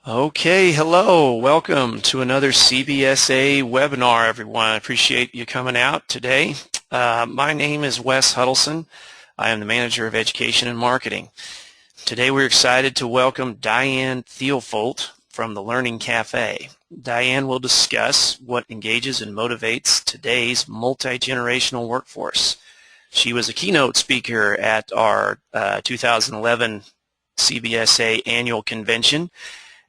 Okay, hello. Welcome to another CBSA webinar, everyone. I appreciate you coming out today. My name is Wes Huddleston. I am the Manager of Education and Marketing. Today we're excited to welcome Diane Thielfoldt from the Learning Café. Diane will discuss what engages and motivates today's multi-generational workforce. She was a keynote speaker at our 2011 CBSA annual convention,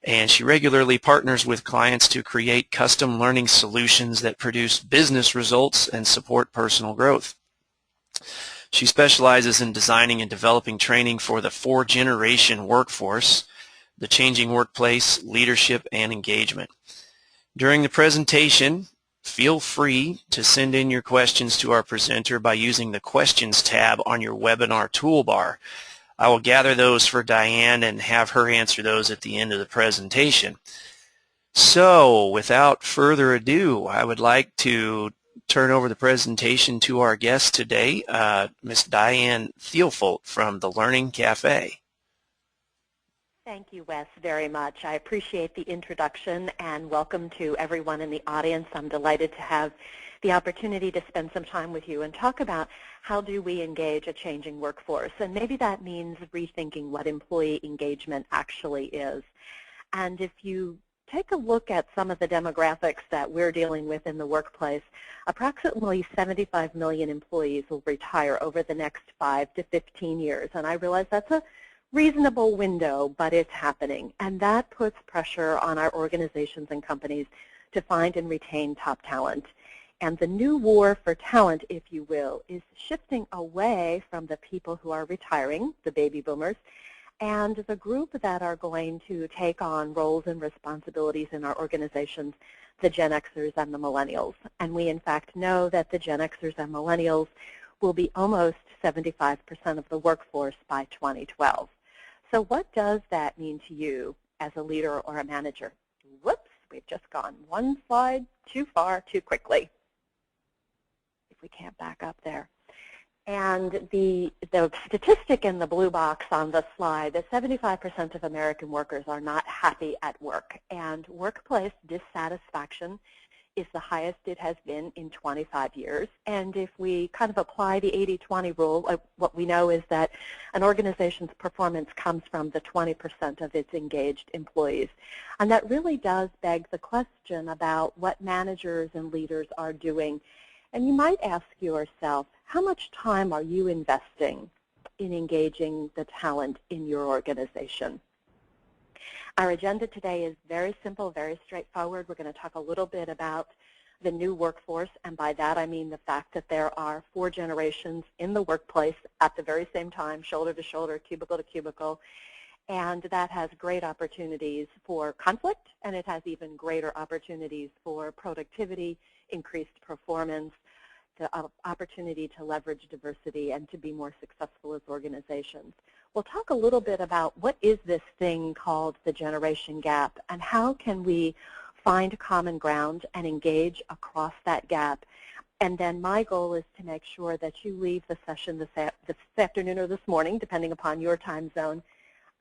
and she regularly partners with clients to create custom learning solutions that produce business results and support personal growth. She specializes in designing and developing training for the four-generation workforce, the changing workplace, leadership, and engagement. During the presentation, feel free to send in your questions to our presenter by using the Questions tab on your webinar toolbar. I will gather those for Diane and have her answer those at the end of the presentation. So, without further ado, I would like to turn over the presentation to our guest today, Ms. Diane Thielfoldt from the Learning Café. Thank you, Wes, very much. I appreciate the introduction, and welcome to everyone in the audience. I'm delighted to have the opportunity to spend some time with you and talk about how do we engage a changing workforce. And maybe that means rethinking what employee engagement actually is. And if you take a look at some of the demographics that we're dealing with in the workplace, approximately 75 million employees will retire over the next 5 to 15 years. And I realize that's a reasonable window, but it's happening. And that puts pressure on our organizations and companies to find and retain top talent. And the new war for talent, if you will, is shifting away from the people who are retiring, the baby boomers, and the group that are going to take on roles and responsibilities in our organizations, the Gen Xers and the Millennials. And we, in fact, know that the Gen Xers and Millennials will be almost 75% of the workforce by 2012. So what does that mean to you as a leader or a manager? Whoops, we've just gone one slide too far too quickly. We can't back up there. And the statistic in the blue box on the slide, that 75% of American workers are not happy at work. And workplace dissatisfaction is the highest it has been in 25 years. And if we kind of apply the 80-20 rule, what we know is that an organization's performance comes from the 20% of its engaged employees. And that really does beg the question about what managers and leaders are doing. And you might ask yourself, how much time are you investing in engaging the talent in your organization? Our agenda today is very simple, very straightforward. We're going to talk a little bit about the new workforce, and by that I mean the fact that there are four generations in the workplace at the very same time, shoulder to shoulder, cubicle to cubicle, and that has great opportunities for conflict, and it has even greater opportunities for productivity, increased performance, the opportunity to leverage diversity and to be more successful as organizations. We'll talk a little bit about what is this thing called the generation gap and how can we find common ground and engage across that gap. And then my goal is to make sure that you leave the session this afternoon or this morning, depending upon your time zone,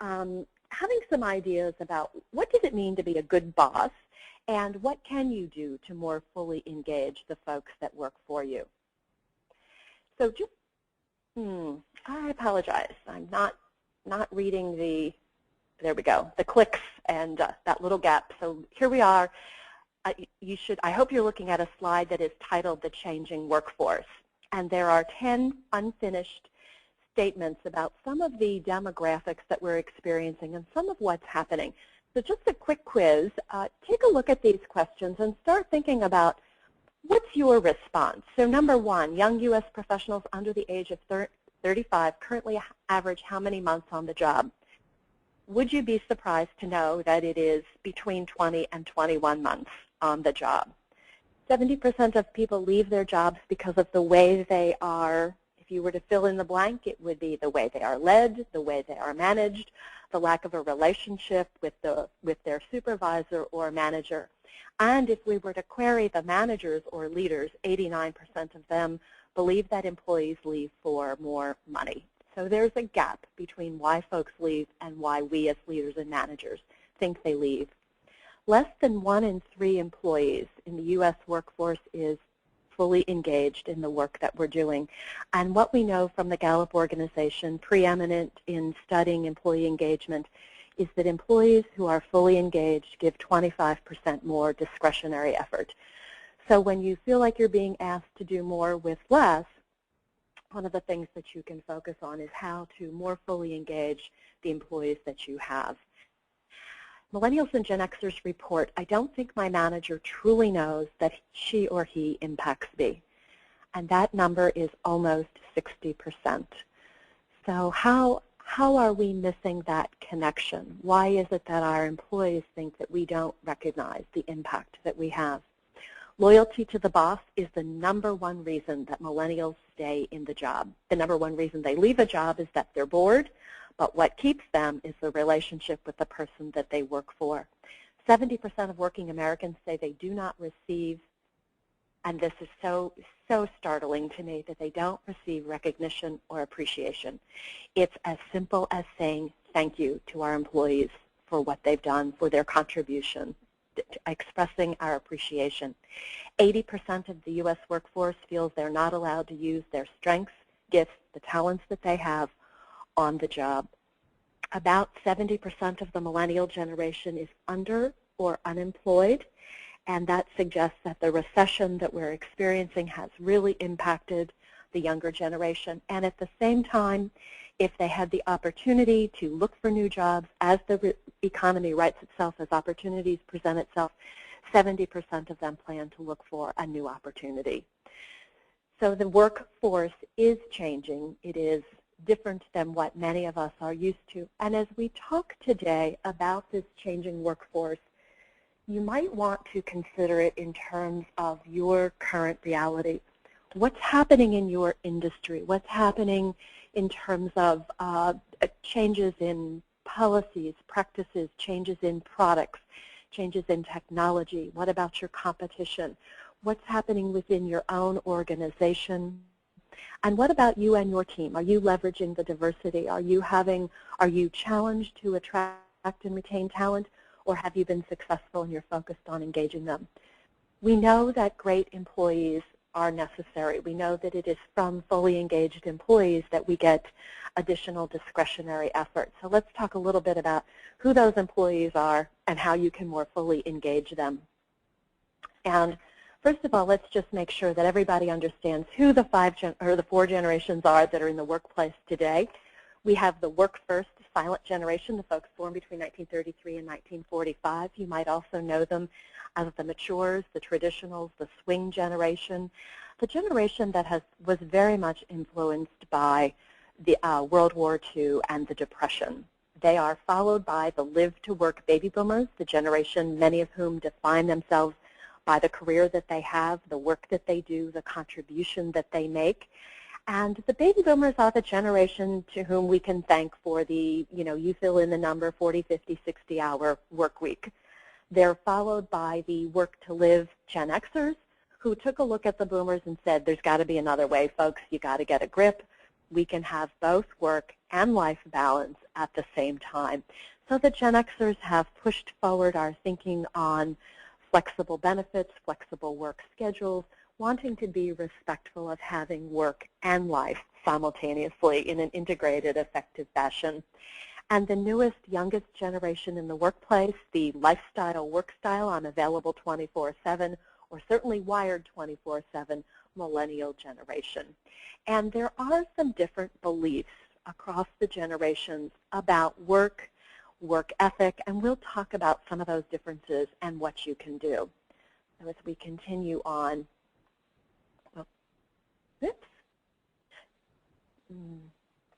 having some ideas about what does it mean to be a good boss, and what can you do to more fully engage the folks that work for you? So just, I apologize. I'm not reading the, there we go, the clicks and that little gap. So here we are. I hope you're looking at a slide that is titled The Changing Workforce. And there are 10 unfinished statements about some of the demographics that we're experiencing and some of what's happening. So just a quick quiz. Take a look at these questions and start thinking about what's your response. So number one, young U.S. professionals under the age of 35 currently average how many months on the job? Would you be surprised to know that it is between 20 and 21 months on the job? 70% of people leave their jobs because of the way they are. If you were to fill in the blank, it would be the way they are led, the way they are managed, the lack of a relationship with their supervisor or manager. And if we were to query the managers or leaders, 89% of them believe that employees leave for more money. So there's a gap between why folks leave and why we as leaders and managers think they leave. Less than 1 in 3 employees in the U.S. workforce is fully engaged in the work that we're doing. And what we know from the Gallup organization, preeminent in studying employee engagement, is that employees who are fully engaged give 25% more discretionary effort. So when you feel like you're being asked to do more with less, one of the things that you can focus on is how to more fully engage the employees that you have. Millennials and Gen Xers report, I don't think my manager truly knows that she or he impacts me. And that number is almost 60%. So how are we missing that connection? Why is it that our employees think that we don't recognize the impact that we have? Loyalty to the boss is the #1 reason that millennials stay in the job. The #1 reason they leave a job is that they're bored, but what keeps them is the relationship with the person that they work for. 70% of working Americans say they do not receive, and this is so startling to me, that they don't receive recognition or appreciation. It's as simple as saying thank you to our employees for what they've done, for their contribution, expressing our appreciation. 80% of the U.S. workforce feels they're not allowed to use their strengths, gifts, the talents that they have on the job. About 70% of the millennial generation is under or unemployed, and that suggests that the recession that we're experiencing has really impacted the younger generation. And at the same time, if they had the opportunity to look for new jobs as the economy rights itself, as opportunities present itself, 70% of them plan to look for a new opportunity. So the workforce is changing. It is different than what many of us are used to. And as we talk today about this changing workforce, you might want to consider it in terms of your current reality. What's happening in your industry? What's happening in terms of changes in policies, practices, changes in products, changes in technology? What about your competition? What's happening within your own organization? And what about you and your team? Are you leveraging the diversity? Are you challenged to attract and retain talent, or have you been successful and you're focused on engaging them? We know that great employees are necessary. We know that it is from fully engaged employees that we get additional discretionary effort. So let's talk a little bit about who those employees are and how you can more fully engage them. And first of all, let's just make sure that everybody understands who the 4 generations are that are in the workplace today. We have the work first silent generation, the folks born between 1933 and 1945. You might also know them as the matures, the traditionals, the swing generation, the generation that was very much influenced by the World War II and the Depression. They are followed by the live-to-work baby boomers, the generation many of whom define themselves by the career that they have, the work that they do, the contribution that they make. And the baby boomers are the generation to whom we can thank for the, you fill in the number, 40, 50, 60-hour work week. They're followed by the work-to-live Gen Xers, who took a look at the boomers and said, there's got to be another way, folks. You got to get a grip. We can have both work and life balance at the same time. So the Gen Xers have pushed forward our thinking on flexible benefits, flexible work schedules, wanting to be respectful of having work and life simultaneously in an integrated, effective fashion. And the newest, youngest generation in the workplace, the lifestyle, work style, I'm available 24/7, or certainly wired 24/7, millennial generation. And there are some different beliefs across the generations about work, work ethic, and we'll talk about some of those differences and what you can do. So as we continue on,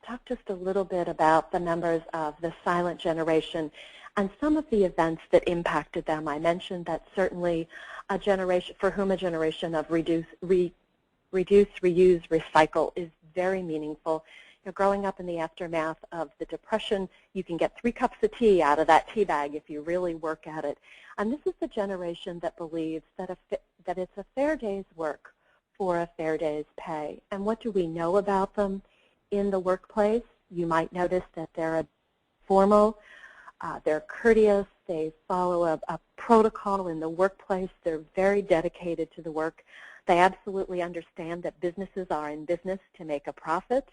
talk just a little bit about the members of the silent generation and some of the events that impacted them. I mentioned that certainly a generation for whom a generation of reduce, reuse, recycle is very meaningful. Growing up in the aftermath of the Depression, you can get 3 cups of tea out of that tea bag if you really work at it. And this is the generation that believes that it's a fair day's work for a fair day's pay. And what do we know about them in the workplace? You might notice that they're a formal, They're courteous. They follow a protocol in the workplace. They're very dedicated to the work. They absolutely understand that businesses are in business to make a profit.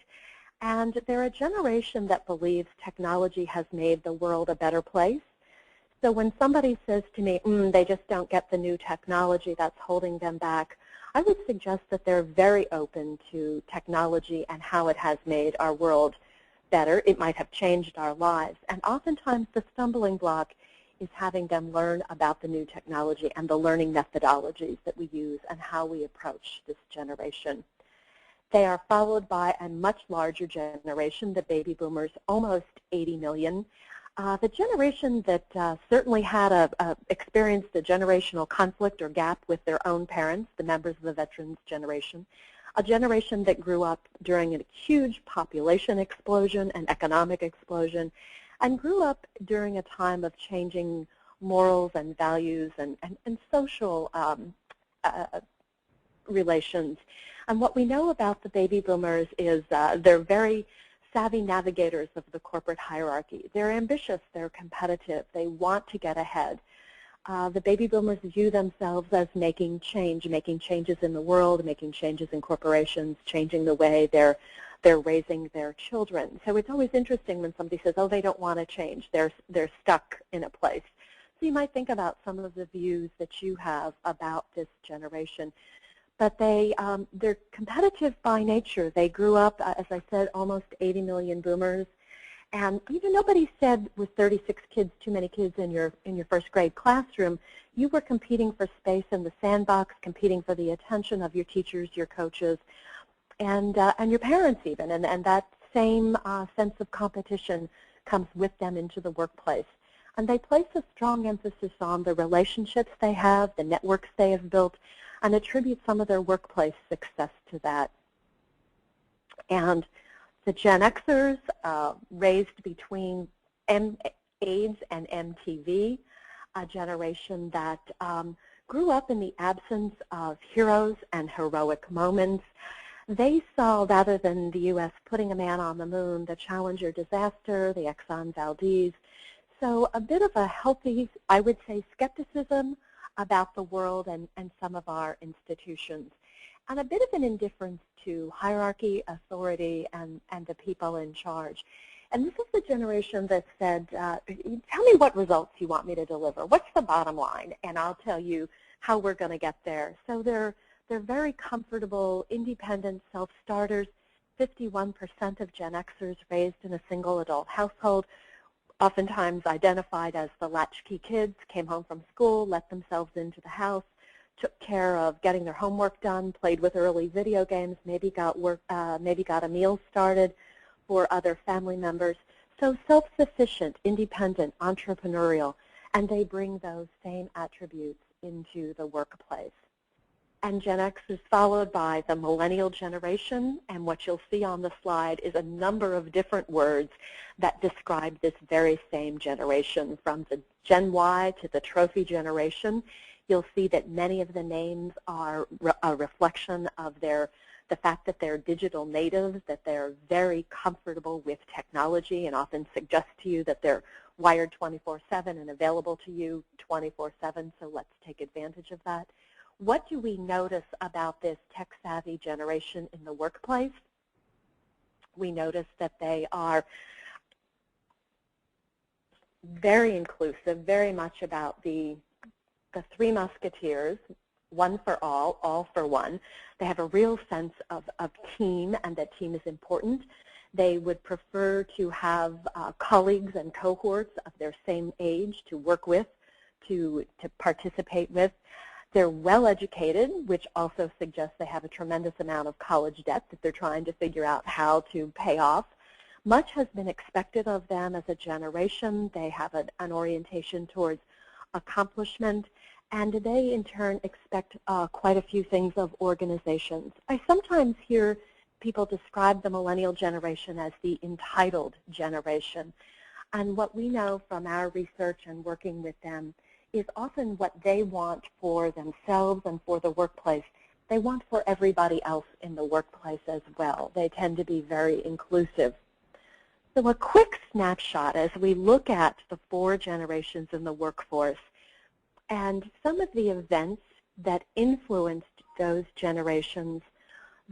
And they're a generation that believes technology has made the world a better place. So when somebody says to me, they just don't get the new technology that's holding them back, I would suggest that they're very open to technology and how it has made our world better. It might have changed our lives. And oftentimes the stumbling block is having them learn about the new technology and the learning methodologies that we use and how we approach this generation. They are followed by a much larger generation, the baby boomers, almost 80 million. The generation that certainly had experienced a generational conflict or gap with their own parents, the members of the veterans generation, a generation that grew up during a huge population explosion and economic explosion, and grew up during a time of changing morals and values and social relations. And what we know about the baby boomers is they're very savvy navigators of the corporate hierarchy. They're ambitious, they're competitive, they want to get ahead. The baby boomers view themselves as making changes in the world, making changes in corporations, changing the way they're raising their children. So it's always interesting when somebody says, oh, they don't want to change, they're stuck in a place. So you might think about some of the views that you have about this generation. But they're competitive by nature. They grew up, as I said, almost 80 million boomers. And even nobody said with 36 kids, too many kids in your first grade classroom, you were competing for space in the sandbox, competing for the attention of your teachers, your coaches, and your parents even. And that same sense of competition comes with them into the workplace. And they place a strong emphasis on the relationships they have, the networks they have built, and attribute some of their workplace success to that. And the Gen Xers, raised between AIDS and MTV, a generation that grew up in the absence of heroes and heroic moments. They saw, rather than the U.S. putting a man on the moon, the Challenger disaster, the Exxon Valdez. So a bit of a healthy, I would say, skepticism about the world and some of our institutions, and a bit of an indifference to hierarchy, authority, and the people in charge. And this is the generation that said, tell me what results you want me to deliver. What's the bottom line? And I'll tell you how we're going to get there. So they're very comfortable, independent self-starters. 51% of Gen Xers raised in a single adult household, oftentimes identified as the latchkey kids, came home from school, let themselves into the house, took care of getting their homework done, played with early video games, maybe got a meal started for other family members. So self-sufficient, independent, entrepreneurial, and they bring those same attributes into the workplace. And Gen X is followed by the Millennial generation, and what you'll see on the slide is a number of different words that describe this very same generation, from the Gen Y to the Trophy generation. You'll see that many of the names are a reflection of the fact that they're digital natives, that they're very comfortable with technology and often suggest to you that they're wired 24/7 and available to you 24/7, so let's take advantage of that. What do we notice about this tech-savvy generation in the workplace? We notice that they are very inclusive, very much about the three musketeers, one for all for one. They have a real sense of team, and that team is important. They would prefer to have colleagues and cohorts of their same age to work with, to participate with. They're well-educated, which also suggests they have a tremendous amount of college debt that they're trying to figure out how to pay off. Much has been expected of them as a generation. They have an orientation towards accomplishment, and they, in turn, expect quite a few things of organizations. I sometimes hear people describe the Millennial generation as the entitled generation, and what we know from our research and working with them is often what they want for themselves and for the workplace. They want for everybody else in the workplace as well. They tend to be very inclusive. So a quick snapshot as we look at the 4 generations in the workforce and some of the events that influenced those generations,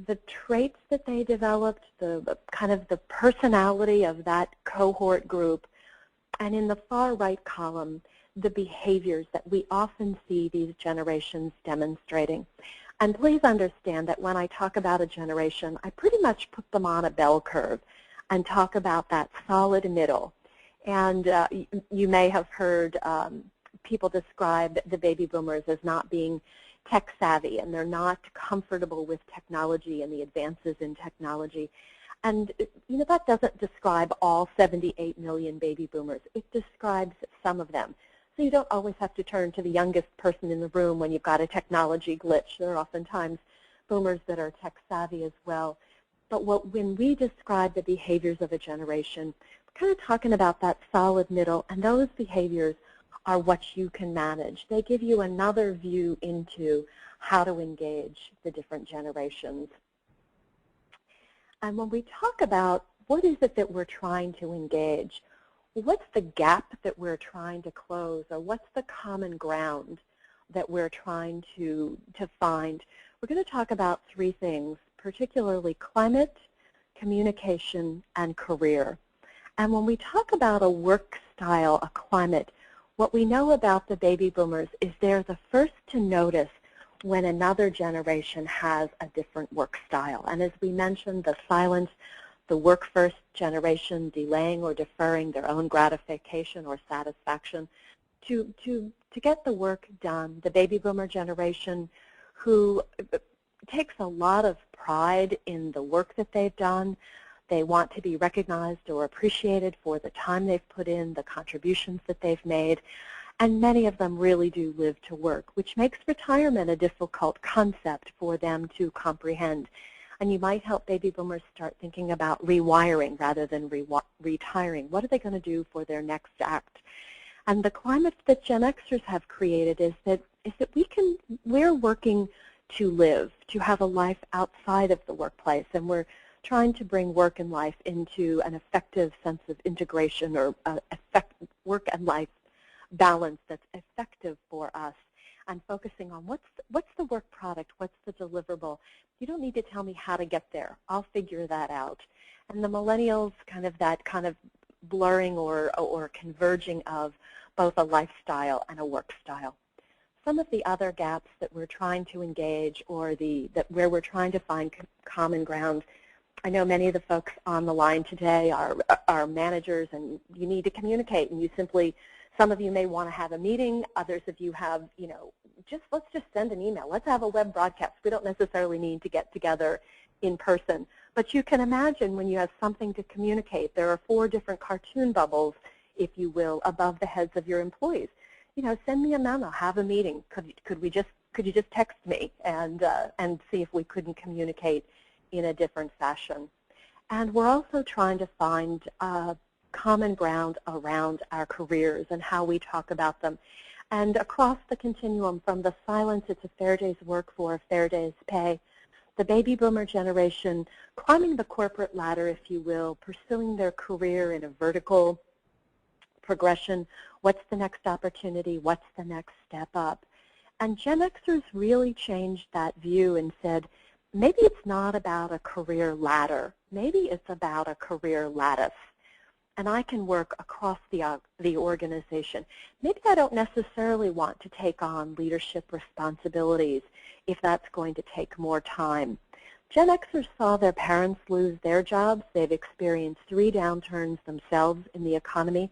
the traits that they developed, the kind of the personality of that cohort group, and in the far right column, the behaviors that we often see these generations demonstrating. And please understand that when I talk about a generation, I pretty much put them on a bell curve and talk about that solid middle. And you may have heard people describe the baby boomers as not being tech savvy, and they're not comfortable with technology and the advances in technology. And that doesn't describe all 78 million baby boomers. It describes some of them. So you don't always have to turn to the youngest person in the room when you've got a technology glitch. There are oftentimes boomers that are tech savvy as well. But when we describe the behaviors of a generation, we're kind of talking about that solid middle, and those behaviors are what you can manage. They give you another view into how to engage the different generations. And when we talk about what is it that we're trying to engage, what's the gap that we're trying to close, or what's the common ground that we're trying to find, we're going to talk about 3 things, particularly climate, communication, and career. And when we talk about a work style, a climate, what we know about the baby boomers is they're the first to notice when another generation has a different work style. And as we mentioned, the silence, the work-first generation delaying or deferring their own gratification or satisfaction to get the work done. The baby boomer generation who takes a lot of pride in the work that they've done. They want to be recognized or appreciated for the time they've put in, the contributions that they've made, and many of them really do live to work, which makes retirement a difficult concept for them to comprehend. And you might help baby boomers start thinking about rewiring rather than retiring. What are they going to do for their next act? And the climate that Gen Xers have created is that we're working to live, to have a life outside of the workplace, and we're trying to bring work and life into an effective sense of integration or work and life balance that's effective for us, and focusing on what's the work product, what's the deliverable. You don't need to tell me how to get there. I'll figure that out. And the millennials, that kind of blurring or converging of both a lifestyle and a work style. Some of the other gaps that we're trying to engage, or where we're trying to find common ground, I know many of the folks on the line today are managers, and you need to communicate, and some of you may want to have a meeting, others of you have, let's just send an email. Let's have a web broadcast. We don't necessarily need to get together in person. But you can imagine when you have something to communicate, there are 4 different cartoon bubbles, if you will, above the heads of your employees. Send me a memo, have a meeting. Could you just text me and see if we couldn't communicate in a different fashion? And we're also trying to find common ground around our careers and how we talk about them. And across the continuum, from the silence, it's a fair day's work for a fair day's pay, the baby boomer generation climbing the corporate ladder, if you will, pursuing their career in a vertical progression. What's the next opportunity? What's the next step up? And Gen Xers really changed that view and said, maybe it's not about a career ladder. Maybe it's about a career lattice. And I can work across the organization. Maybe I don't necessarily want to take on leadership responsibilities if that's going to take more time. Gen Xers saw their parents lose their jobs. They've experienced 3 downturns themselves in the economy.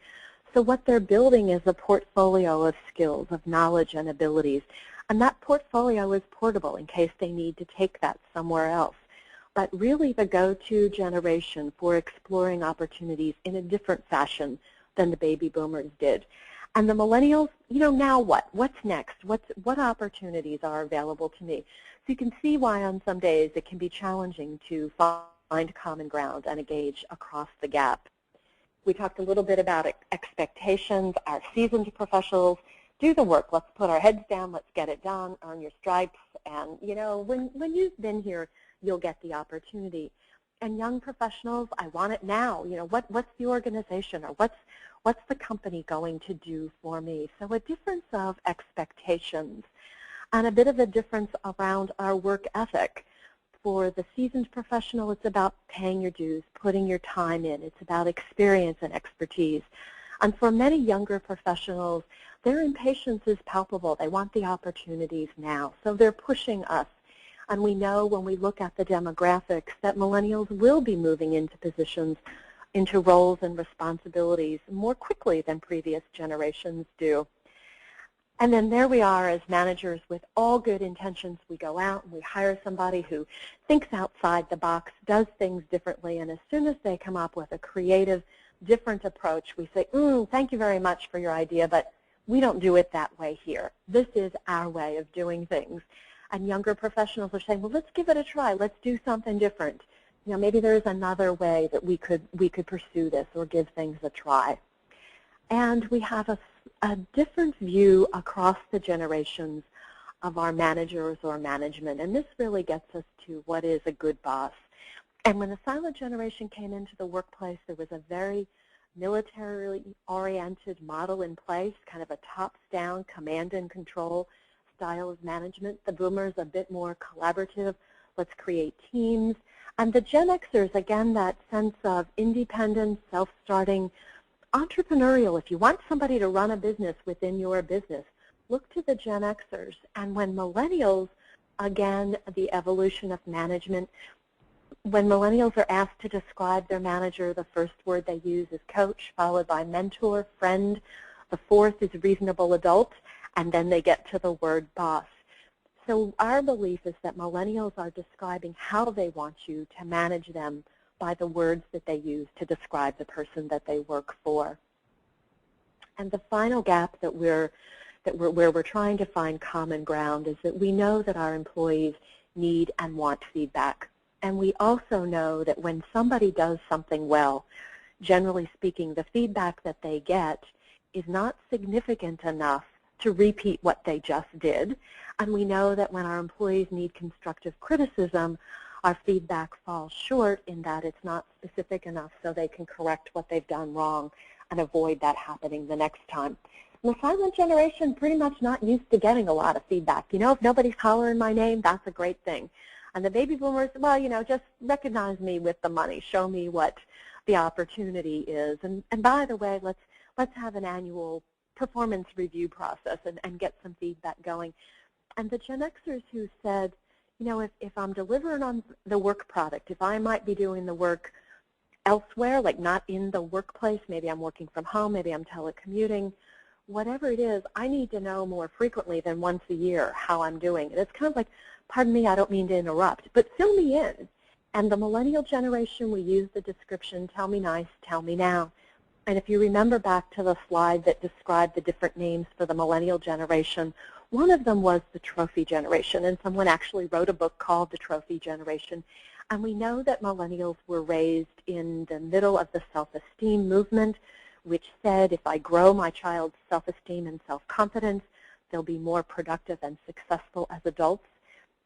So what they're building is a portfolio of skills, of knowledge and abilities. And that portfolio is portable in case they need to take that somewhere else. But really the go-to generation for exploring opportunities in a different fashion than the baby boomers did. And the millennials, now what? What's next? What opportunities are available to me? So you can see why on some days it can be challenging to find common ground and engage across the gap. We talked a little bit about expectations. Our seasoned professionals do the work. Let's put our heads down. Let's get it done. Earn your stripes. And, when you've been here, you'll get the opportunity. And young professionals, I want it now. You know, what's the organization, or what's the company going to do for me? So a difference of expectations and a bit of a difference around our work ethic. For the seasoned professional, it's about paying your dues, putting your time in. It's about experience and expertise. And for many younger professionals, their impatience is palpable. They want the opportunities now. So they're pushing us. And we know when we look at the demographics that millennials will be moving into positions, into roles and responsibilities more quickly than previous generations do. And then there we are as managers with all good intentions. We go out and we hire somebody who thinks outside the box, does things differently, and as soon as they come up with a creative, different approach, we say, thank you very much for your idea, but we don't do it that way here. This is our way of doing things. And younger professionals are saying, well, let's give it a try. Let's do something different. You know, maybe there's another way that we could pursue this or give things a try. And we have a different view across the generations of our managers or management. And this really gets us to what is a good boss. And when the silent generation came into the workplace, there was a very military-oriented model in place, kind of a tops-down command and control style of management. The boomers a bit more collaborative. Let's create teams. And the Gen Xers, again, that sense of independence, self-starting, entrepreneurial. If you want somebody to run a business within your business, look to the Gen Xers. And when millennials, again, the evolution of management, when millennials are asked to describe their manager, the first word they use is coach, followed by mentor, friend. The fourth is reasonable adult, and then they get to the word boss. So our belief is that millennials are describing how they want you to manage them by the words that they use to describe the person that they work for. And the final gap that where we're trying to find common ground is that we know that our employees need and want feedback. And we also know that when somebody does something well, generally speaking, the feedback that they get is not significant enough to repeat what they just did. And we know that when our employees need constructive criticism, our feedback falls short in that it's not specific enough so they can correct what they've done wrong and avoid that happening the next time. And the silent generation pretty much not used to getting a lot of feedback. You know, if nobody's hollering my name, that's a great thing. And the baby boomers, well, you know, just recognize me with the money. Show me what the opportunity is. And by the way, let's have an annual performance review process and get some feedback going. And the Gen Xers who said, you know, if I'm delivering on the work product, if I might be doing the work elsewhere, like not in the workplace, maybe I'm working from home, maybe I'm telecommuting, whatever it is, I need to know more frequently than once a year how I'm doing. And it's kind of like, pardon me, I don't mean to interrupt, but fill me in. And the millennial generation, we use the description, tell me nice, tell me now. And if you remember back to the slide that described the different names for the millennial generation, one of them was the trophy generation, and someone actually wrote a book called The Trophy Generation. And we know that millennials were raised in the middle of the self-esteem movement, which said if I grow my child's self-esteem and self-confidence, they'll be more productive and successful as adults.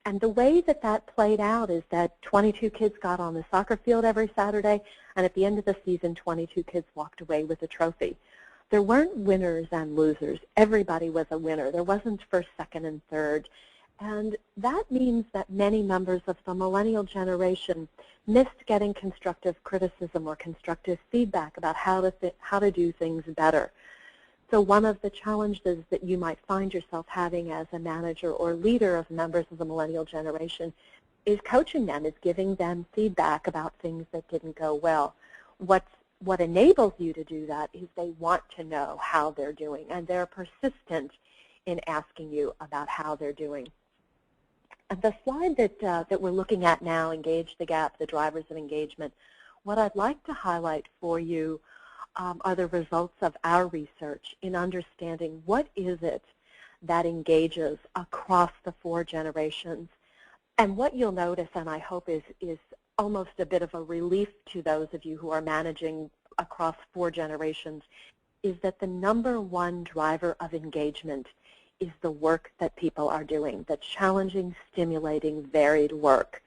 And the way that that played out is that 22 kids got on the soccer field every Saturday, and at the end of the season, 22 kids walked away with a trophy. There weren't winners and losers. Everybody was a winner. There wasn't first, second, and third. And that means that many members of the millennial generation missed getting constructive criticism or constructive feedback about how to do things better. So one of the challenges that you might find yourself having as a manager or leader of members of the millennial generation is coaching them, is giving them feedback about things that didn't go well. What enables you to do that is they want to know how they're doing, and they're persistent in asking you about how they're doing. And the slide that we're looking at now, Engage the Gap, the drivers of engagement, what I'd like to highlight for you are the results of our research in understanding what is it that engages across the 4 generations. And what you'll notice, and I hope is almost a bit of a relief to those of you who are managing across 4 generations, is that the #1 driver of engagement is the work that people are doing, the challenging, stimulating, varied work.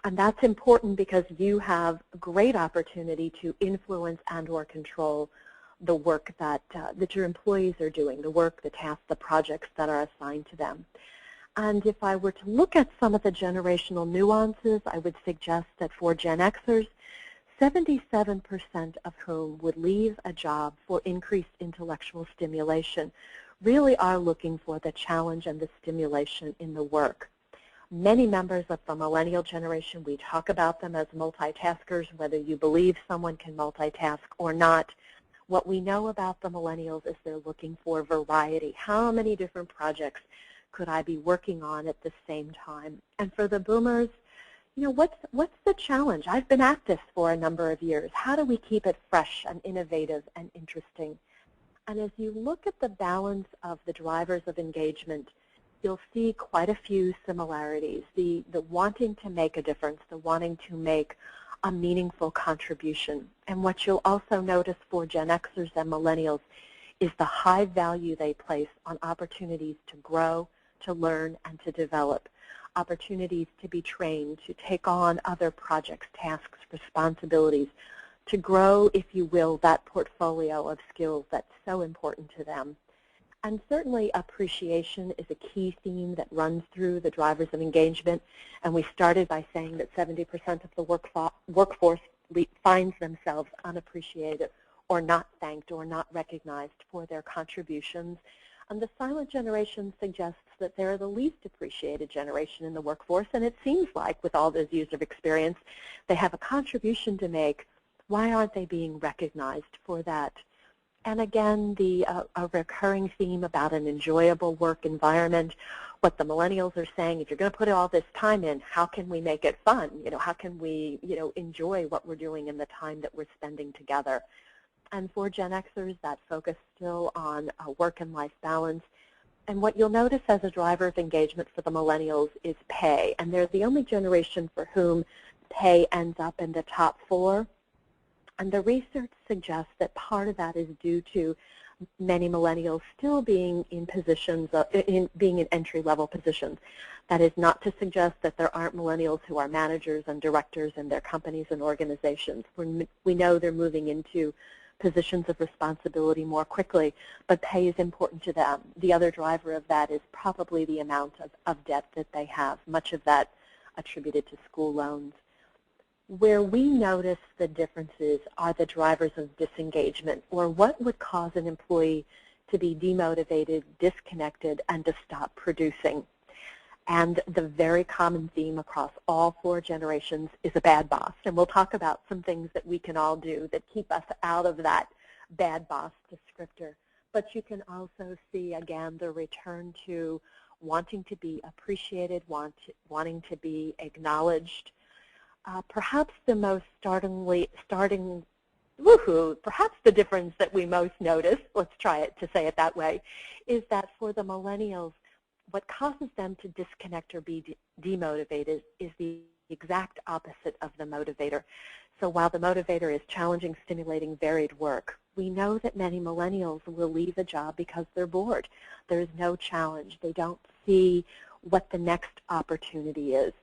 And that's important because you have a great opportunity to influence and or control the work that your employees are doing, the work, the tasks, the projects that are assigned to them. And if I were to look at some of the generational nuances, I would suggest that for Gen Xers, 77% of whom would leave a job for increased intellectual stimulation really are looking for the challenge and the stimulation in the work. Many members of the millennial generation, we talk about them as multitaskers, whether you believe someone can multitask or not. What we know about the millennials is they're looking for variety. How many different projects could I be working on at the same time? And for the boomers, you know, what's the challenge? I've been at this for a number of years. How do we keep it fresh and innovative and interesting? And as you look at the balance of the drivers of engagement, you'll see quite a few similarities. The wanting to make a difference, the wanting to make a meaningful contribution. And what you'll also notice for Gen Xers and Millennials is the high value they place on opportunities to grow, to learn, and to develop. Opportunities to be trained, to take on other projects, tasks, responsibilities, to grow, if you will, that portfolio of skills that's so important to them. And certainly appreciation is a key theme that runs through the drivers of engagement. And we started by saying that 70% of the workforce finds themselves unappreciated or not thanked or not recognized for their contributions. And the silent generation suggests that they're the least appreciated generation in the workforce. And it seems like, with all those years of experience, they have a contribution to make. Why aren't they being recognized for that? And again, a recurring theme about an enjoyable work environment. What the millennials are saying, if you're going to put all this time in, how can we make it fun? You know, how can we, enjoy what we're doing in the time that we're spending together? And for Gen Xers, that focus still on work and life balance. And what you'll notice as a driver of engagement for the millennials is pay. And they're the only generation for whom pay ends up in the top 4. And the research suggests that part of that is due to many millennials still being in positions, being in entry-level positions. That is not to suggest that there aren't millennials who are managers and directors in their companies and organizations. We know they're moving into positions of responsibility more quickly, but pay is important to them. The other driver of that is probably the amount of debt that they have, much of that attributed to school loans. Where we notice the differences are the drivers of disengagement, or what would cause an employee to be demotivated, disconnected, and to stop producing. And the very common theme across all 4 generations is a bad boss. And we'll talk about some things that we can all do that keep us out of that bad boss descriptor. But you can also see, again, the return to wanting to be appreciated, wanting to be acknowledged. Perhaps the most perhaps the difference that we most notice, let's try it to say it that way, is that for the millennials, what causes them to disconnect or be demotivated is the exact opposite of the motivator. So while the motivator is challenging, stimulating, varied work, we know that many millennials will leave a job because they're bored. There's no challenge. They don't see what the next opportunity is.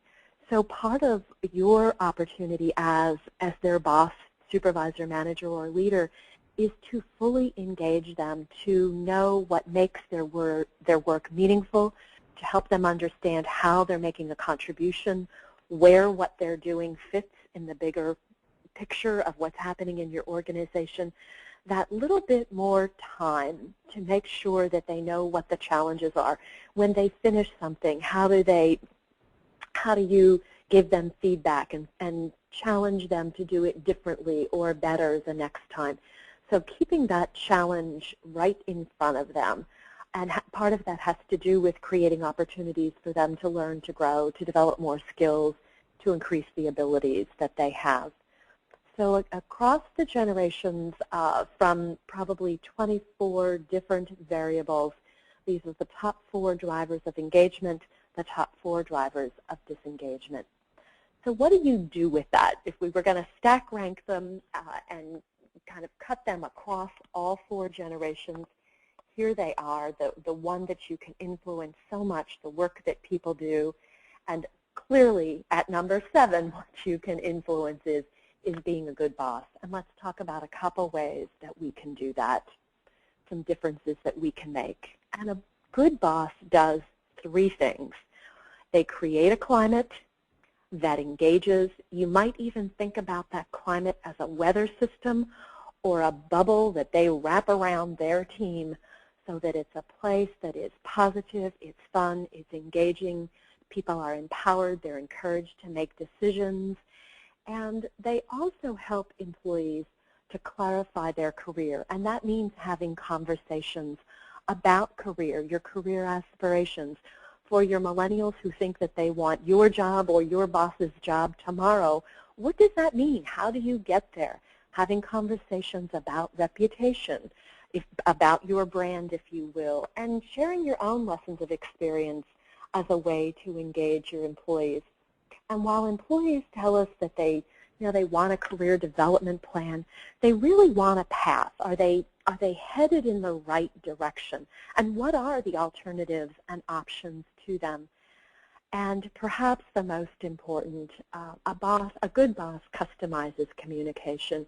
So part of your opportunity as their boss, supervisor, manager, or leader is to fully engage them, to know what makes their work meaningful, to help them understand how they're making a contribution, where what they're doing fits in the bigger picture of what's happening in your organization. That little bit more time to make sure that they know what the challenges are. When they finish something, how do you give them feedback and challenge them to do it differently or better the next time? So keeping that challenge right in front of them. And part of that has to do with creating opportunities for them to learn, to grow, to develop more skills, to increase the abilities that they have. So across the generations, from probably 24 different variables, these are the top 4 drivers of engagement, the top 4 drivers of disengagement. So what do you do with that? If we were going to stack rank them and kind of cut them across all 4 generations, here they are, the one that you can influence so much, the work that people do, and clearly at number 7, what you can influence is being a good boss. And let's talk about a couple ways that we can do that, some differences that we can make. And a good boss does 3 things. They create a climate that engages. You might even think about that climate as a weather system or a bubble that they wrap around their team so that it's a place that is positive, it's fun, it's engaging, people are empowered, they're encouraged to make decisions, and they also help employees to clarify their career. And that means having conversations about career, your career aspirations. For your millennials who think that they want your job or your boss's job tomorrow, what does that mean? How do you get there? Having conversations about reputation, about your brand, if you will, and sharing your own lessons of experience as a way to engage your employees. And while employees tell us that they want a career development plan, they really want a path. Are they headed in the right direction? And what are the alternatives and options to them? And perhaps the most important, a good boss customizes communication.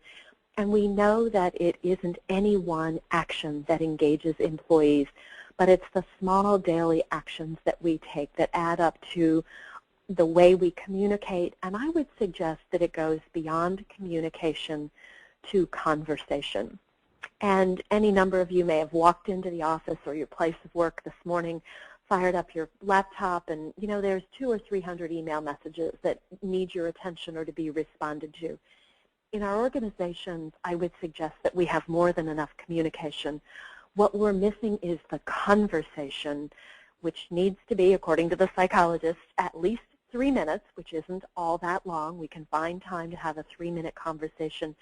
And we know that it isn't any one action that engages employees, but it's the small daily actions that we take that add up to the way we communicate. And I would suggest that it goes beyond communication to conversation. And any number of you may have walked into the office or your place of work this morning, fired up your laptop, and there's 200 or 300 email messages that need your attention or to be responded to. In our organizations, I would suggest that we have more than enough communication. What we're missing is the conversation, which needs to be, according to the psychologists, at least 3 minutes, which isn't all that long. We can find time to have a 3-minute conversation.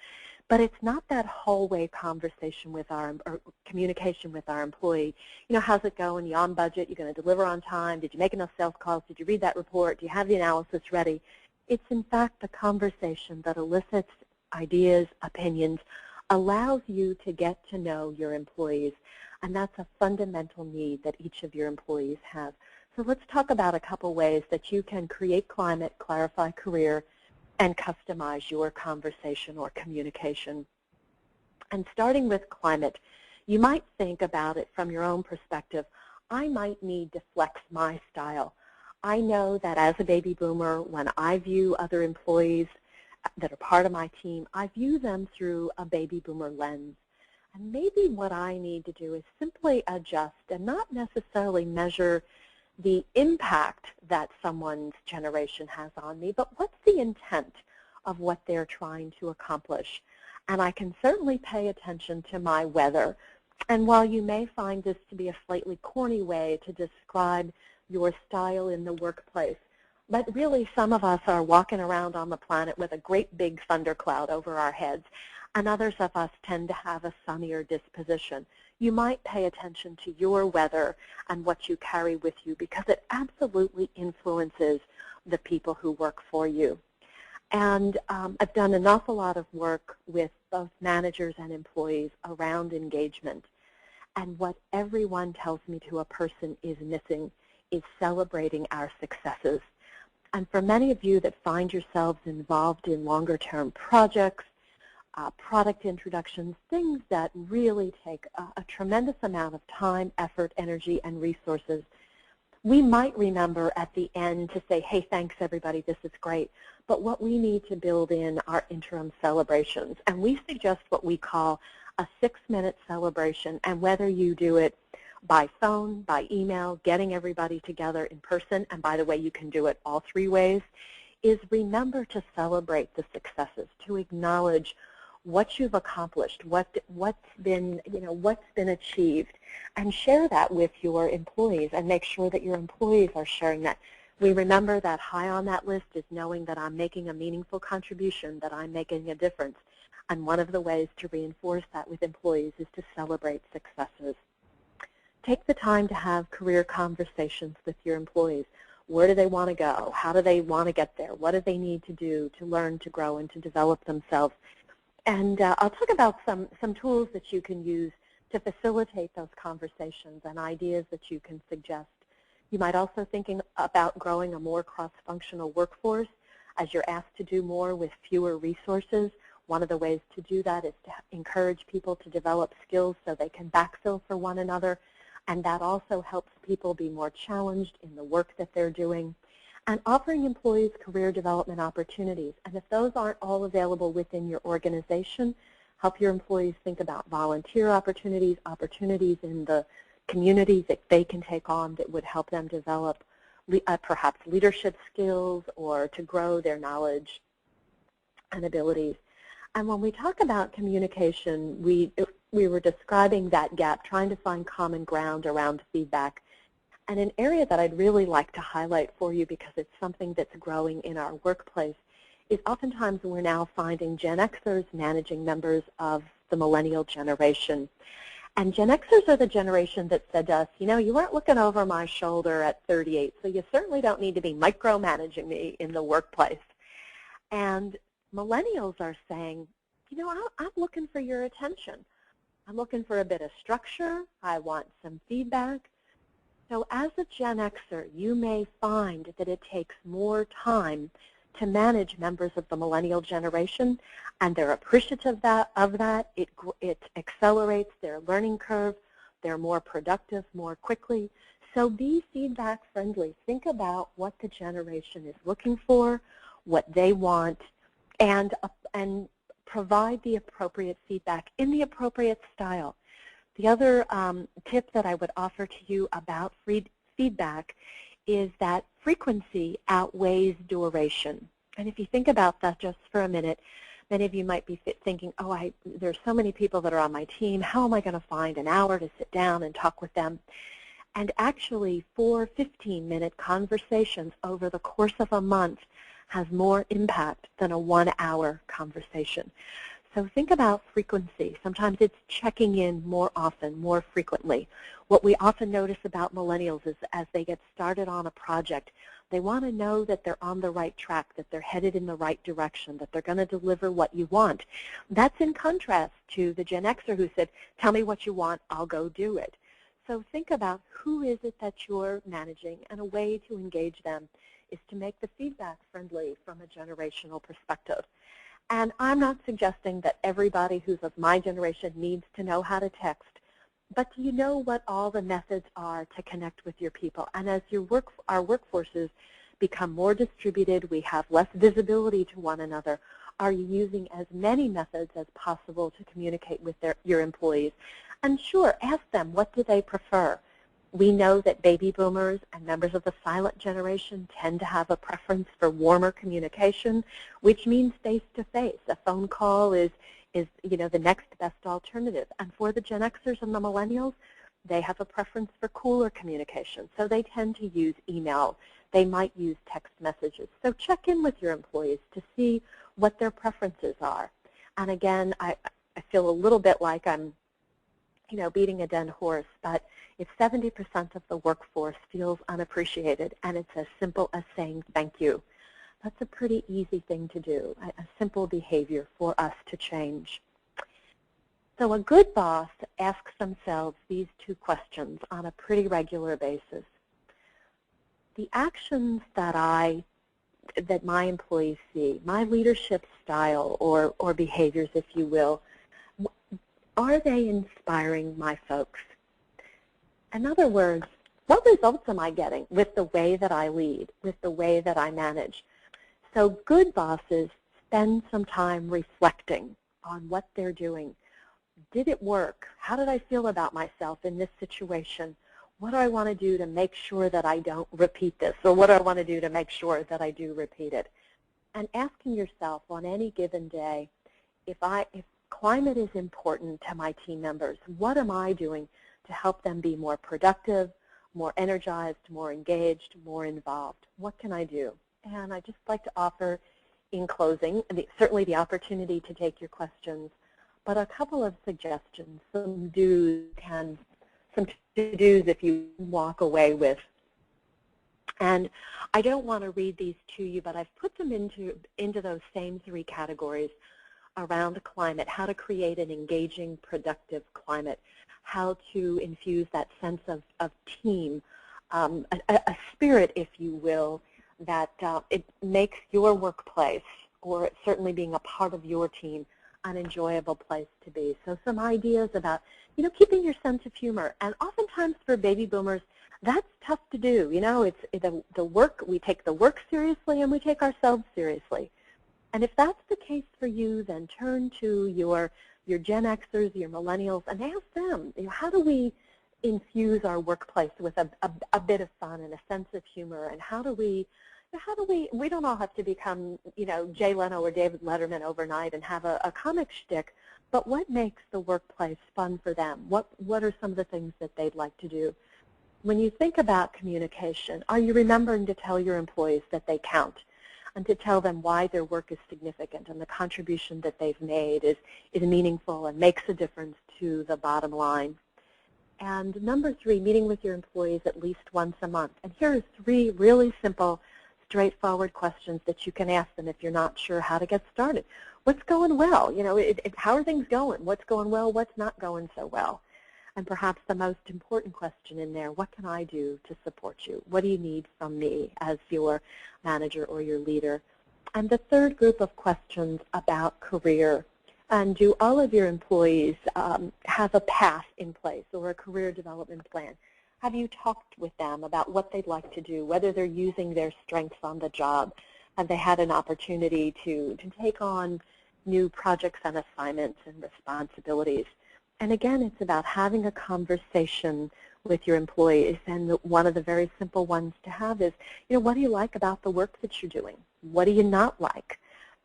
But it's not that hallway conversation with or communication with our employee. How's it going? You on budget? You're going to deliver on time? Did you make enough sales calls? Did you read that report? Do you have the analysis ready? It's, in fact, the conversation that elicits ideas, opinions, allows you to get to know your employees. And that's a fundamental need that each of your employees have. So let's talk about a couple ways that you can create climate, clarify career, and customize your conversation or communication. And starting with climate, you might think about it from your own perspective. I might need to flex my style. I know that as a baby boomer, when I view other employees that are part of my team, I view them through a baby boomer lens. And maybe what I need to do is simply adjust and not necessarily measure the impact that someone's generation has on me, but what's the intent of what they're trying to accomplish? And I can certainly pay attention to my weather. And while you may find this to be a slightly corny way to describe your style in the workplace, but really some of us are walking around on the planet with a great big thundercloud over our heads, and others of us tend to have a sunnier disposition. You might pay attention to your weather and what you carry with you because it absolutely influences the people who work for you. And I've done an awful lot of work with both managers and employees around engagement. And what everyone tells me to a person is missing is celebrating our successes. And for many of you that find yourselves involved in longer-term projects, product introductions, things that really take a tremendous amount of time, effort, energy, and resources, we might remember at the end to say, hey, thanks everybody, this is great. But what we need to build in are interim celebrations. And we suggest what we call a 6-minute celebration. And whether you do it by phone, by email, getting everybody together in person, and by the way, you can do it all 3 ways, is remember to celebrate the successes, to acknowledge what you've accomplished, what's been achieved, and share that with your employees and make sure that your employees are sharing that. We remember that high on that list is knowing that I'm making a meaningful contribution, that I'm making a difference. And one of the ways to reinforce that with employees is to celebrate successes. Take the time to have career conversations with your employees. Where do they want to go? How do they want to get there? What do they need to do to learn, to grow, and to develop themselves? And I'll talk about some tools that you can use to facilitate those conversations and ideas that you can suggest You might also think about growing a more cross-functional workforce as you're asked to do more with fewer resources. One of the ways to do that is to encourage people to develop skills so they can backfill for one another, and that also helps people be more challenged in the work that they're doing. And offering employees career development opportunities. And if those aren't all available within your organization, help your employees think about volunteer opportunities, opportunities in the communities that they can take on that would help them develop perhaps leadership skills or to grow their knowledge and abilities. And when we talk about communication, we were describing that gap, trying to find common ground around feedback. And an area that I'd really like to highlight for you, because it's something that's growing in our workplace, is oftentimes we're now finding Gen Xers managing members of the Millennial generation. And Gen Xers are the generation that said to us, you know, you weren't looking over my shoulder at 38, so you certainly don't need to be micromanaging me in the workplace. And Millennials are saying, you know, I'm looking for your attention. I'm looking for a bit of structure. I want some feedback. So as a Gen Xer, you may find that it takes more time to manage members of the Millennial generation, and they're appreciative of that. It accelerates their learning curve. They're more productive more quickly. So be feedback friendly. Think about what the generation is looking for, what they want, and provide the appropriate feedback in the appropriate style. The other tip that I would offer to you about feedback is that frequency outweighs duration. And if you think about that just for a minute, many of you might be thinking, oh, there's so many people that are on my team. How am I going to find an hour to sit down and talk with them? And actually, 4 15-minute conversations over the course of a month has more impact than a 1-hour conversation. So think about frequency. Sometimes it's checking in more often, more frequently. What we often notice about Millennials is as they get started on a project, they want to know that they're on the right track, that they're headed in the right direction, that they're going to deliver what you want. That's in contrast to the Gen Xer who said, tell me what you want, I'll go do it. So think about who is it that you're managing, and a way to engage them is to make the feedback friendly from a generational perspective. And I'm not suggesting that everybody who's of my generation needs to know how to text, but do you know what all the methods are to connect with your people? And as our workforces become more distributed, we have less visibility to one another, are you using as many methods as possible to communicate with your employees? And sure, ask them, what do they prefer? We know that baby boomers and members of the silent generation tend to have a preference for warmer communication, which means face-to-face. A phone call is the next best alternative. And for the Gen Xers and the Millennials, they have a preference for cooler communication. So they tend to use email. They might use text messages. So check in with your employees to see what their preferences are. And again, I feel a little bit like I'm beating a dead horse, but if 70% of the workforce feels unappreciated, and it's as simple as saying thank you, that's a pretty easy thing to do, a simple behavior for us to change. So a good boss asks themselves these 2 questions on a pretty regular basis. The actions that my employees see, my leadership style or behaviors, if you will, are they inspiring my folks? In other words, what results am I getting with the way that I lead, with the way that I manage? So good bosses spend some time reflecting on what they're doing. Did it work? How did I feel about myself in this situation? What do I want to do to make sure that I don't repeat this? Or what do I want to do to make sure that I do repeat it? And asking yourself on any given day, if climate is important to my team members, what am I doing to help them be more productive, more energized, more engaged, more involved? What can I do? And I'd just like to offer, in closing, certainly the opportunity to take your questions, but a couple of suggestions, some to-dos if you walk away with. And I don't want to read these to you, but I've put them into those same 3 categories around climate: how to create an engaging, productive climate, how to infuse that sense of team, a spirit, if you will, that it makes your workplace, or certainly being a part of your team, an enjoyable place to be. So some ideas about, keeping your sense of humor. And oftentimes for baby boomers, that's tough to do. It's the work, we take the work seriously and we take ourselves seriously. And if that's the case for you, then turn to your Gen Xers, your Millennials, and ask them, how do we infuse our workplace with a bit of fun and a sense of humor, and how do we don't all have to become, Jay Leno or David Letterman overnight and have a comic shtick, but what makes the workplace fun for them? What are some of the things that they'd like to do? When you think about communication, are you remembering to tell your employees that they count, and to tell them why their work is significant and the contribution that they've made is meaningful and makes a difference to the bottom line? And number 3, meeting with your employees at least once a month. And here are 3 really simple, straightforward questions that you can ask them if you're not sure how to get started. What's going well? How are things going? What's going well? What's not going so well? And perhaps the most important question in there, what can I do to support you? What do you need from me as your manager or your leader? And the third group of questions about career. And do all of your employees have a path in place or a career development plan? Have you talked with them about what they'd like to do, whether they're using their strengths on the job? Have they had an opportunity to take on new projects and assignments and responsibilities? And again, it's about having a conversation with your employees. And one of the very simple ones to have is, what do you like about the work that you're doing? What do you not like?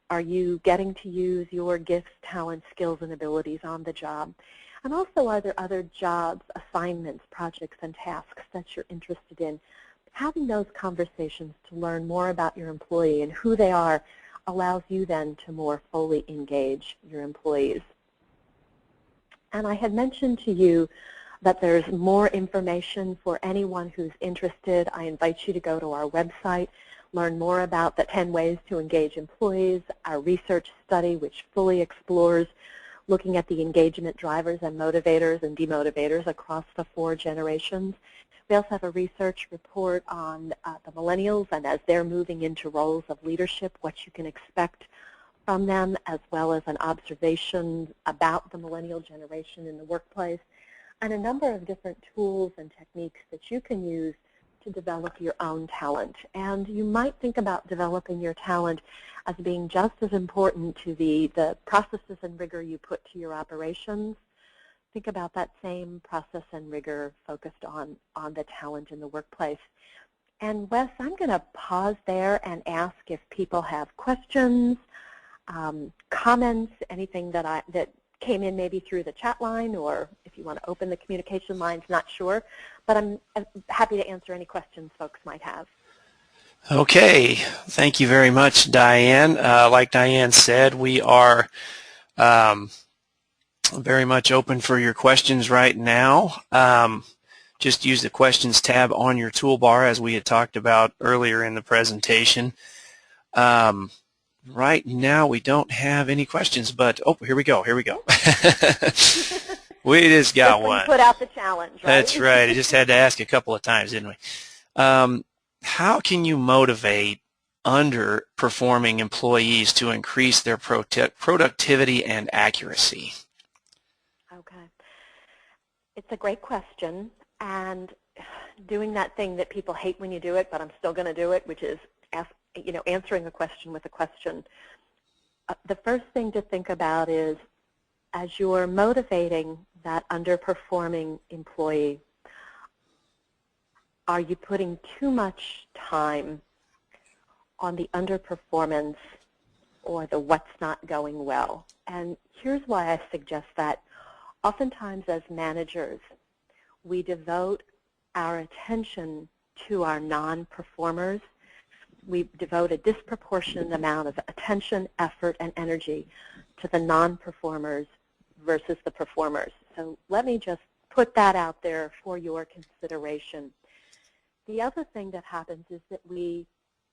Are you getting to use your gifts, talents, skills, and abilities on the job? And also, are there other jobs, assignments, projects, and tasks that you're interested in? Having those conversations to learn more about your employee and who they are allows you then to more fully engage your employees. And I had mentioned to you that there's more information for anyone who's interested. I invite you to go to our website, learn more about the 10 ways to engage employees, our research study, which fully explores looking at the engagement drivers and motivators and demotivators across the 4 generations. We also have a research report on the millennials, and as they're moving into roles of leadership, what you can expect from them, as well as an observation about the millennial generation in the workplace, and a number of different tools and techniques that you can use to develop your own talent. And you might think about developing your talent as being just as important to the processes and rigor you put to your operations. Think about that same process and rigor focused on the talent in the workplace. And Wes, I'm going to pause there and ask if people have questions, comments, anything that came in maybe through the chat line, or if you want to open the communication lines, not sure. But I'm happy to answer any questions folks might have. Okay, thank you very much, Diane. Like Diane said, we are very much open for your questions right now. Just use the questions tab on your toolbar, as we had talked about earlier in the presentation. Right now we don't have any questions, but oh, here we go. We just got one. Put out the challenge, right? That's right. I just had to ask a couple of times, didn't we? How can you motivate underperforming employees to increase their productivity and accuracy? Okay. It's a great question, and doing that thing that people hate when you do it, but I'm still going to do it, which is answering a question with a question. The first thing to think about is, as you're motivating that underperforming employee, are you putting too much time on the underperformance or the what's not going well? And here's why I suggest that. Oftentimes as managers, we devote our attention to our non-performers. We devote a disproportionate amount of attention, effort, and energy to the non-performers versus the performers. So let me just put that out there for your consideration. The other thing that happens is that we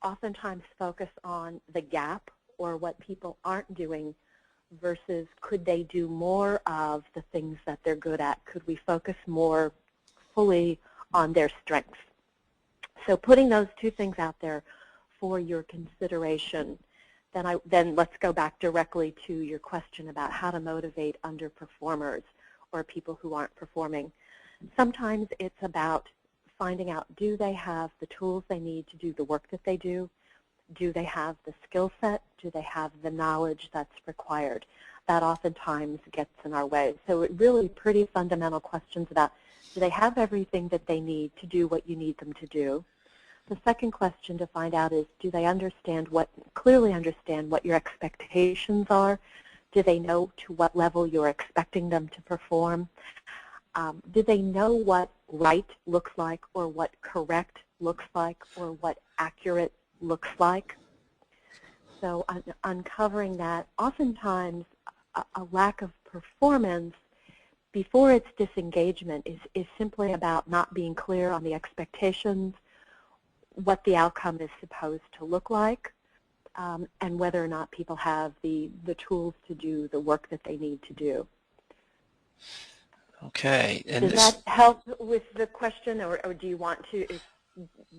oftentimes focus on the gap or what people aren't doing versus could they do more of the things that they're good at? Could we focus more fully on their strengths? So putting those two things out there for your consideration, then let's go back directly to your question about how to motivate underperformers or people who aren't performing. Sometimes it's about finding out, do they have the tools they need to do the work that they do? Do they have the skill set? Do they have the knowledge that's required? That oftentimes gets in our way. So it really pretty fundamental questions about, do they have everything that they need to do what you need them to do? The second question to find out is, do they clearly understand what your expectations are? Do they know to what level you're expecting them to perform? Do they know what right looks like, or what correct looks like, or what accurate looks like? So uncovering that, oftentimes a lack of performance before it's disengagement is simply about not being clear on the expectations, what the outcome is supposed to look like, and whether or not people have the tools to do the work that they need to do. Okay. And does that help with the question, or do you want to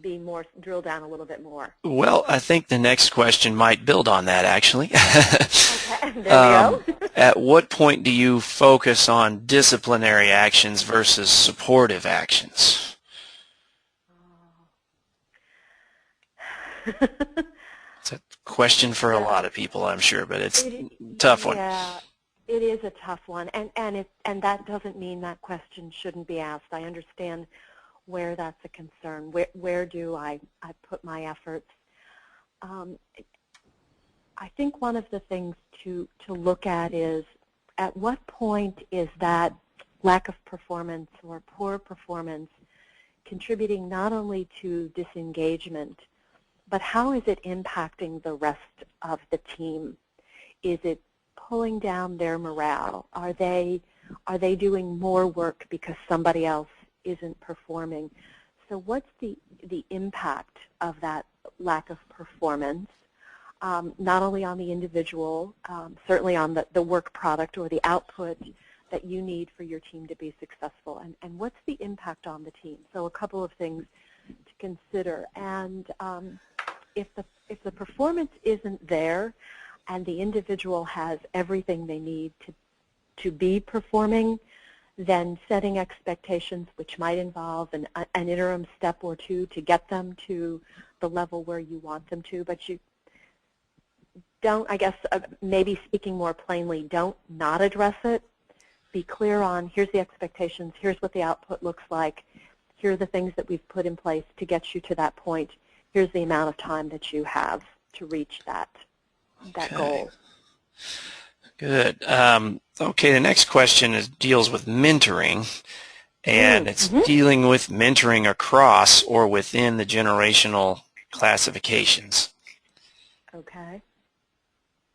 be more, drill down a little bit more? Well, I think the next question might build on that, actually. Okay, there we go. At what point do you focus on disciplinary actions versus supportive actions? It's a question for a lot of people, I'm sure, but it's a tough one. Yeah, it is a tough one, and that doesn't mean that question shouldn't be asked. I understand where that's a concern. Where do I put my efforts? I think one of the things to look at is, at what point is that lack of performance or poor performance contributing not only to disengagement, but how is it impacting the rest of the team? Is it pulling down their morale? Are they doing more work because somebody else isn't performing? So what's the impact of that lack of performance, not only on the individual, certainly on the work product or the output that you need for your team to be successful, and what's the impact on the team? So a couple of things to consider. And if the performance isn't there and the individual has everything they need to be performing, then setting expectations, which might involve an interim step or two to get them to the level where you want them to, but you don't, I guess, maybe speaking more plainly, don't not address it. Be clear on, here's the expectations, here's what the output looks like, here are the things that we've put in place to get you to that point, here's the amount of time that you have to reach that goal. Good. Okay, the next question deals with mentoring, and it's dealing with mentoring across or within the generational classifications. Okay.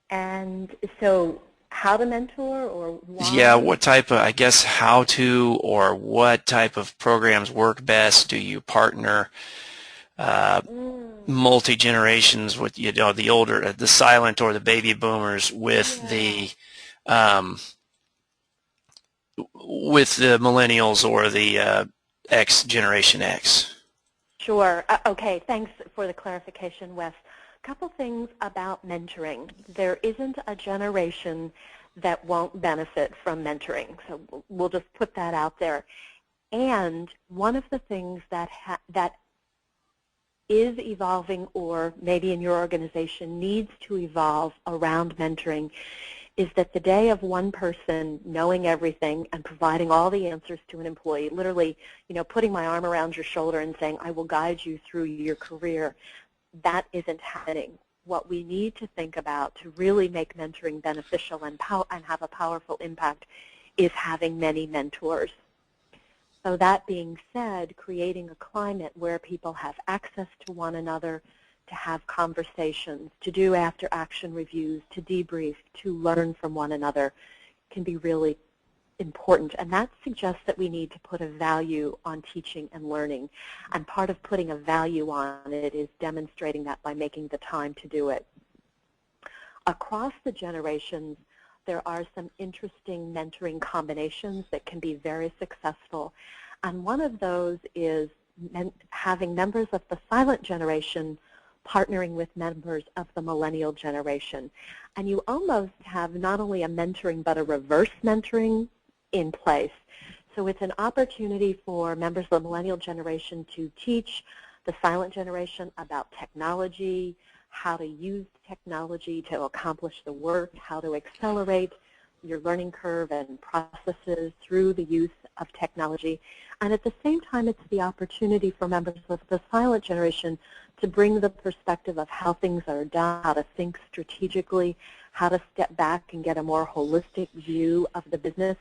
And so how to mentor, or why? Yeah, what type of, I guess, how to, or what type of programs work best? Do you partner multi-generations with, the older, the silent or the baby boomers with the millennials or the Generation X? Sure. Okay, thanks for the clarification, Wes. A couple things about mentoring. There isn't a generation that won't benefit from mentoring, so we'll just put that out there. And one of the things that is evolving, or maybe in your organization needs to evolve around mentoring, is that the day of one person knowing everything and providing all the answers to an employee, literally, putting my arm around your shoulder and saying, I will guide you through your career, that isn't happening. What we need to think about to really make mentoring beneficial and have a powerful impact is having many mentors. So that being said, creating a climate where people have access to one another, to have conversations, to do after-action reviews, to debrief, to learn from one another can be really important. And that suggests that we need to put a value on teaching and learning. And part of putting a value on it is demonstrating that by making the time to do it. Across the generations, there are some interesting mentoring combinations that can be very successful. And one of those is having members of the silent generation partnering with members of the millennial generation. And you almost have not only a mentoring but a reverse mentoring in place. So it's an opportunity for members of the millennial generation to teach the silent generation about technology, how to use technology to accomplish the work, how to accelerate your learning curve and processes through the use of technology. And at the same time, it's the opportunity for members of the silent generation to bring the perspective of how things are done, how to think strategically, how to step back and get a more holistic view of the business.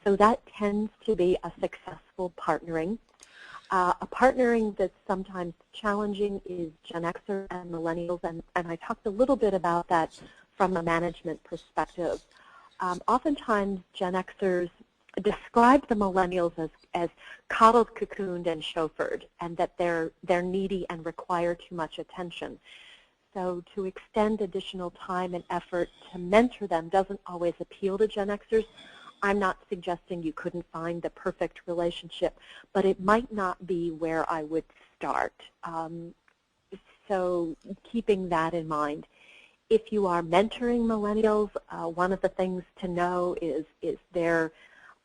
So that tends to be a successful partnering. A partnering that's sometimes challenging is Gen Xers and Millennials, and I talked a little bit about that from a management perspective. Oftentimes, Gen Xers describe the Millennials as coddled, cocooned, and chauffeured, and that they're needy and require too much attention. So to extend additional time and effort to mentor them doesn't always appeal to Gen Xers. I'm not suggesting you couldn't find the perfect relationship, but it might not be where I would start. So keeping that in mind. If you are mentoring millennials, one of the things to know is their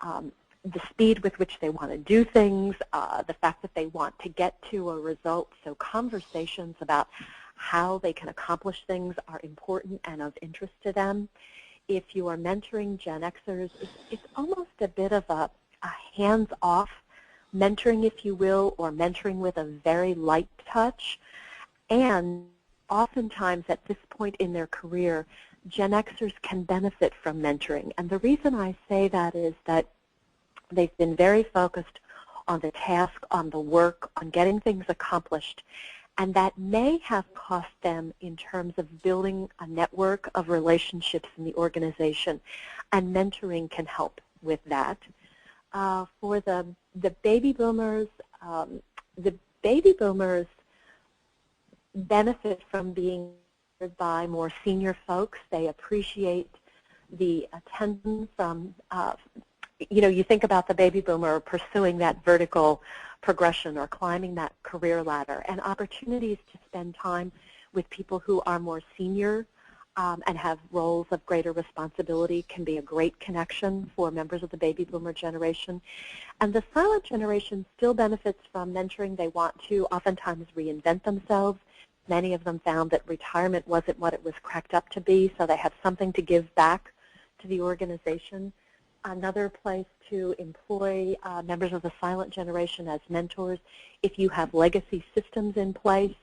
the speed with which they want to do things, the fact that they want to get to a result. So conversations about how they can accomplish things are important and of interest to them. If you are mentoring Gen Xers, it's almost a bit of a hands-off mentoring, if you will, or mentoring with a very light touch. And oftentimes at this point in their career, Gen Xers can benefit from mentoring. And the reason I say that is that they've been very focused on the task, on the work, on getting things accomplished. And that may have cost them in terms of building a network of relationships in the organization. And mentoring can help with that. For the baby boomers benefit from being by more senior folks. They appreciate the attention from, you think about the baby boomer pursuing that vertical progression or climbing that career ladder, and opportunities to spend time with people who are more senior and have roles of greater responsibility can be a great connection for members of the baby boomer generation. And the silent generation still benefits from mentoring. They want to oftentimes reinvent themselves. Many of them found that retirement wasn't what it was cracked up to be, so they have something to give back to the organization. Another place to employ members of the silent generation as mentors, if you have legacy systems in place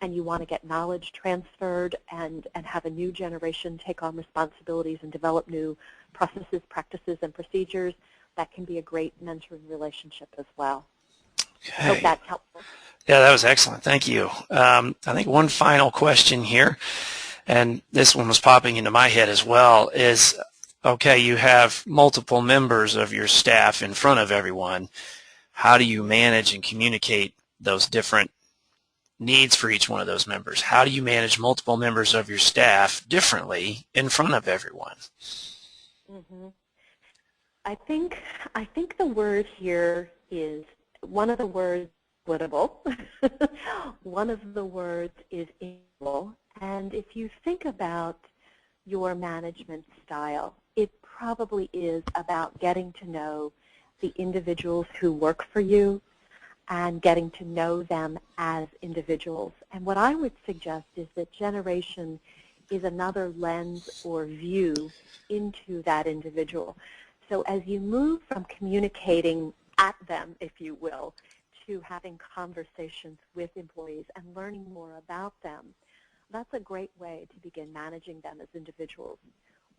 and you want to get knowledge transferred and have a new generation take on responsibilities and develop new processes, practices, and procedures, that can be a great mentoring relationship as well. Okay. Hope that's helpful. Yeah, that was excellent. Thank you. I think one final question here, and this one was popping into my head as well, is, okay, you have multiple members of your staff in front of everyone. How do you manage and communicate those different needs for each one of those members? How do you manage multiple members of your staff differently in front of everyone? Mm-hmm. I think the word here is, one of the words, equitable. One of the words is equal. And if you think about your management style, it probably is about getting to know the individuals who work for you and getting to know them as individuals. And what I would suggest is that generation is another lens or view into that individual. So as you move from communicating at them, if you will, to having conversations with employees and learning more about them, that's a great way to begin managing them as individuals.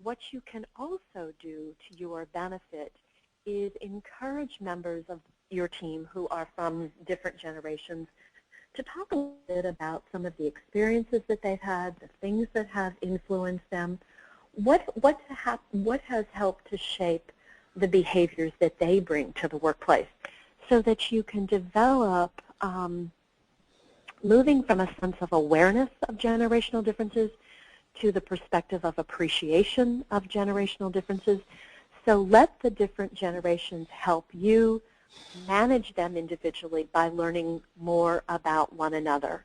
What you can also do to your benefit is encourage members of your team who are from different generations to talk a little bit about some of the experiences that they've had, the things that have influenced them, what has helped to shape the behaviors that they bring to the workplace, so that you can develop, moving from a sense of awareness of generational differences to the perspective of appreciation of generational differences. So let the different generations help you manage them individually by learning more about one another,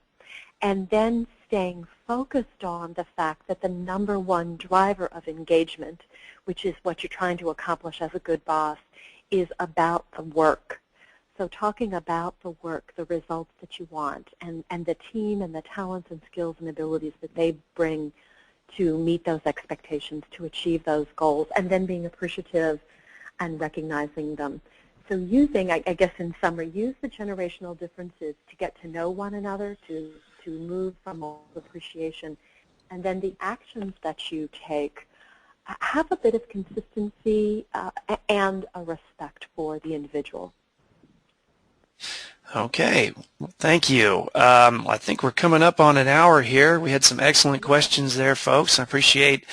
and then staying focused on the fact that the #1 driver of engagement, which is what you're trying to accomplish as a good boss, is about the work. So talking about the work, the results that you want, and the team and the talents and skills and abilities that they bring to meet those expectations, to achieve those goals, and then being appreciative and recognizing them. So using, I guess in summary, use the generational differences to get to know one another, to move from appreciation, and then the actions that you take have a bit of consistency and a respect for the individual. Okay, well, thank you. I think we're coming up on an hour here. We had some excellent questions there, folks. I appreciate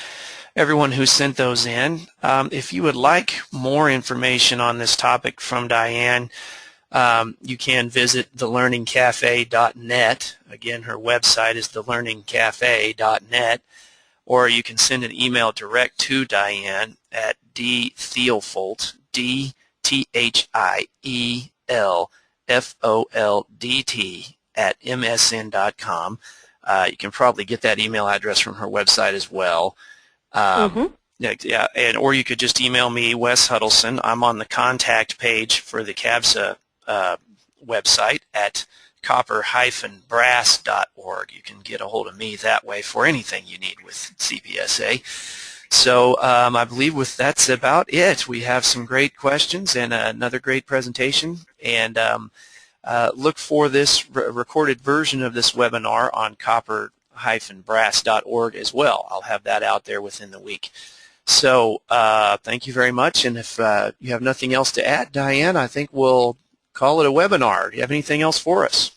everyone who sent those in. If you would like more information on this topic from Diane, you can visit thelearningcafe.net. Again, her website is thelearningcafe.net, or you can send an email direct to Diane at Thielfoldt, DThielfoldt at msn.com. You can probably get that email address from her website as well. Yeah, or you could just email me, Wes Huddleston. I'm on the contact page for the CABSA website at copper-brass.org. You can get a hold of me that way for anything you need with CBSA. So I believe that's about it. We have some great questions and another great presentation, and look for this recorded version of this webinar on copper-brass.org as well. I'll have that out there within the week. So thank you very much, and if you have nothing else to add, Diane, I think we'll call it a webinar. Do you have anything else for us?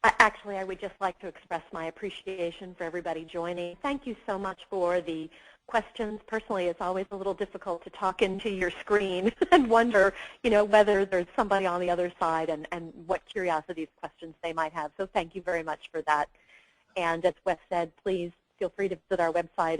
Actually, I would just like to express my appreciation for everybody joining. Thank you so much for the questions. Personally, it's always a little difficult to talk into your screen and wonder, whether there's somebody on the other side and what curiosities, questions they might have. So thank you very much for that. And as Wes said, please feel free to visit our website